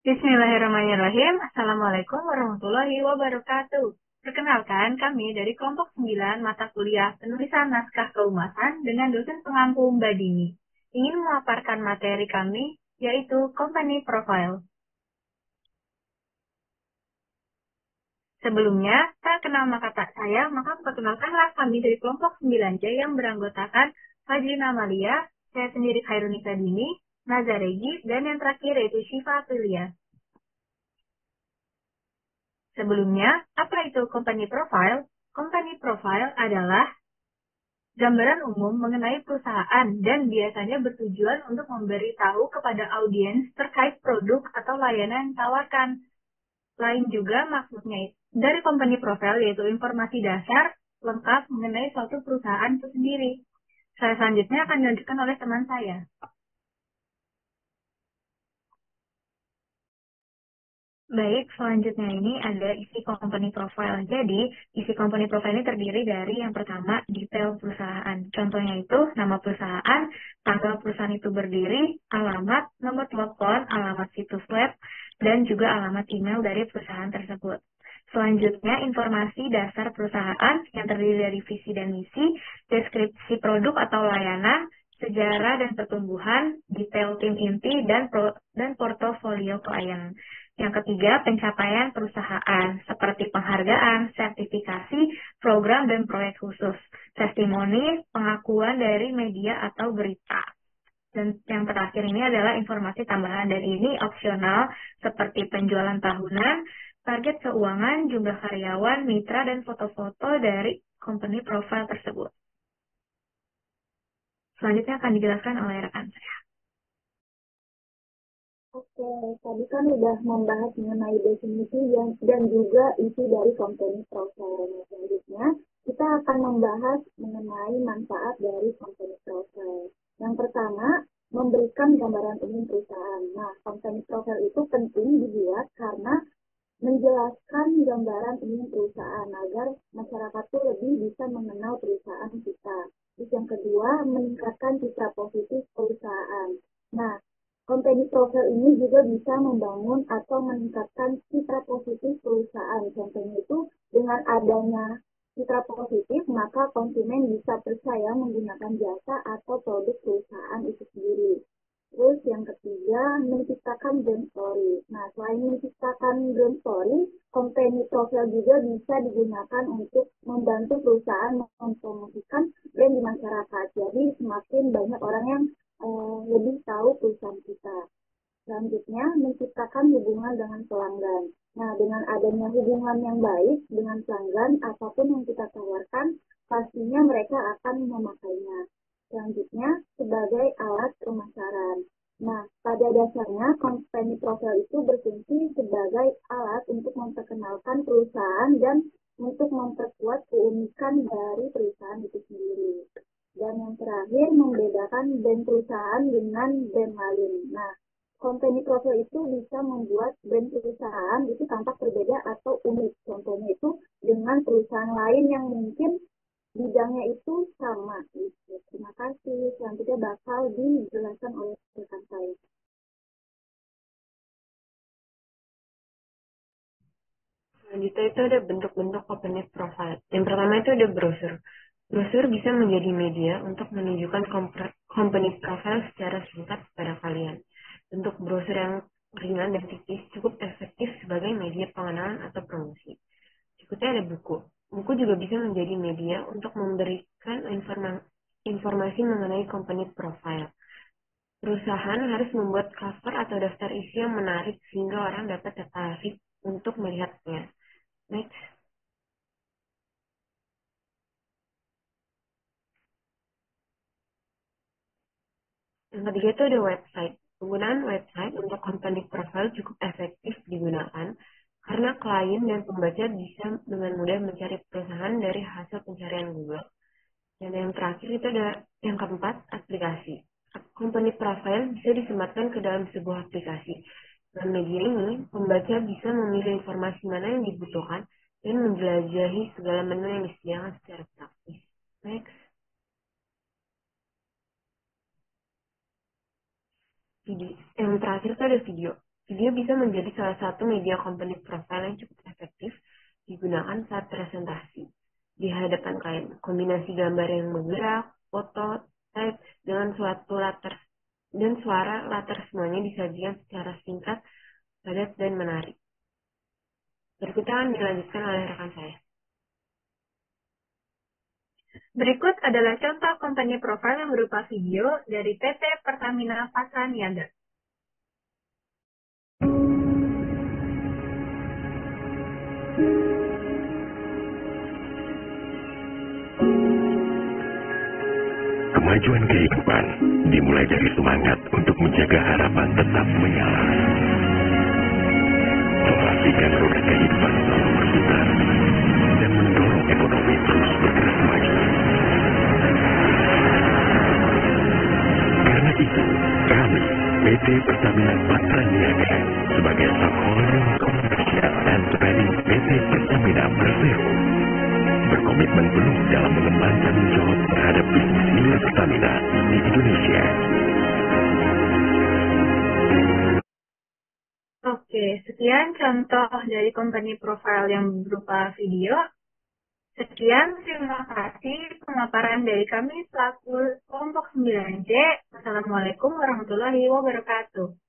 Bismillahirrahmanirrahim. Assalamualaikum warahmatullahi wabarakatuh. Perkenalkan, kami dari kelompok 9 mata kuliah penulisan naskah kehumasan dengan dosen pengampu Mbak Dini. Ingin memaparkan materi kami, yaitu Company Profile. Sebelumnya, tak kenal maka tak sayang, maka perkenalkanlah kami dari kelompok 9C yang beranggotakan Fajrina Amalia, saya sendiri Khairunisa Dini, Nazaregi, dan yang terakhir yaitu Syifa Aprilia. Sebelumnya, apa itu company profile? Company profile adalah gambaran umum mengenai perusahaan dan biasanya bertujuan untuk memberitahu kepada audiens terkait produk atau layanan yang ditawarkan. Lain juga maksudnya dari company profile yaitu informasi dasar lengkap mengenai suatu perusahaan itu sendiri. Saya selanjutnya akan dilanjutkan oleh teman saya. Baik, selanjutnya ini ada isi company profile. Jadi, isi company profile ini terdiri dari yang pertama, detail perusahaan. Contohnya itu, nama perusahaan, tanggal perusahaan itu berdiri, alamat, nomor telepon, alamat situs web, dan juga alamat email dari perusahaan tersebut. Selanjutnya, informasi dasar perusahaan yang terdiri dari visi dan misi, deskripsi produk atau layanan, sejarah dan pertumbuhan, detail tim inti, dan portofolio klien. Yang ketiga, pencapaian perusahaan, seperti penghargaan, sertifikasi, program, dan proyek khusus, testimoni, pengakuan dari media atau berita. Dan yang terakhir ini adalah informasi tambahan, dan ini opsional, seperti penjualan tahunan, target keuangan, jumlah karyawan, mitra, dan foto-foto dari company profile tersebut. Selanjutnya akan dijelaskan oleh rekan saya. Oke, tadi kan udah membahas mengenai definisi dan juga isi dari company profile. Nah, selanjutnya kita akan membahas mengenai manfaat dari company profile. Yang pertama, memberikan gambaran umum perusahaan. Nah, company profile itu penting dibuat karena menjelaskan gambaran umum perusahaan agar masyarakat tuh lebih bisa mengenal perusahaan kita. Terus yang kedua, meningkatkan citra positif perusahaan. Nah, company profile ini juga bisa membangun atau meningkatkan citra positif perusahaan. Contohnya itu dengan adanya citra positif, maka konsumen bisa percaya menggunakan jasa atau produk perusahaan itu sendiri. Terus yang ketiga, menciptakan brand story. Nah, selain menciptakan brand story, company profile juga bisa digunakan untuk membantu perusahaan mempromosikan brand di masyarakat. Jadi semakin banyak orang yang lebih tahu perusahaan kita. Selanjutnya, menciptakan hubungan dengan pelanggan. Nah, dengan adanya hubungan yang baik dengan pelanggan, apapun yang kita tawarkan, pastinya mereka akan memakainya. Selanjutnya, sebagai alat pemasaran. Nah, pada dasarnya, company profile itu berfungsi sebagai alat untuk memperkenalkan perusahaan dan untuk memperkuat keunikan dari perusahaan itu sendiri. Dan yang terakhir, membedakan brand perusahaan dengan brand lain. Nah, company profile itu bisa membuat brand perusahaan itu tampak berbeda atau unik. Contohnya itu dengan perusahaan lain yang mungkin bidangnya itu sama. Gitu. Terima kasih. Selanjutnya bakal dijelaskan oleh rekan saya. Selanjutnya itu ada bentuk-bentuk company profile. Yang pertama itu ada brosur. Brosur bisa menjadi media untuk menunjukkan company profile secara singkat kepada kalian. Bentuk brosur yang ringan dan tipis cukup efektif sebagai media pengenalan atau promosi. Berikutnya ada buku. Buku juga bisa menjadi media untuk memberikan informasi mengenai company profile. Perusahaan harus membuat cover atau daftar isi yang menarik sehingga orang dapat tertarik untuk melihatnya. Next. Yang ketiga itu ada website. Penggunaan website untuk company profile cukup efektif digunakan karena klien dan pembaca bisa dengan mudah mencari perusahaan dari hasil pencarian Google. Dan yang terakhir itu ada yang keempat, aplikasi. Company profile bisa disematkan ke dalam sebuah aplikasi. Dengan media ini, pembaca bisa memilih informasi mana yang dibutuhkan dan menjelajahi segala menu yang disediakan secara praktis. Next. Video. Yang terakhir itu ada video. Video bisa menjadi salah satu media company profile yang cukup efektif digunakan saat presentasi di hadapan klien. Kombinasi gambar yang bergerak, foto, teks, dengan suatu latar dan suara latar semuanya disajikan secara singkat, padat, dan menarik. Berikutnya akan dilanjutkan oleh rekan saya. Berikut adalah contoh company profile yang berupa video dari PT Pertamina Pasaniaga. Kemajuan kehidupan dimulai dari semangat untuk menjaga harapan tetap menyala. Memastikan roda kehidupan selalu berputar dan mendorong ekonomi terus bergerak maju. Karena itu, kami, PT Pertamina Patraniaga, sebagai stakeholder komersial dan trading PT Pertamina Persero, berkomitmen penuh dalam mengemban tanggung jawab terhadap bisnis nilai Pertamina di Indonesia. Oke, sekian contoh dari company profile yang berupa video. Sekian, terima kasih pemaparan dari kami selaku kelompok 9C. Wassalamualaikum warahmatullahi wabarakatuh.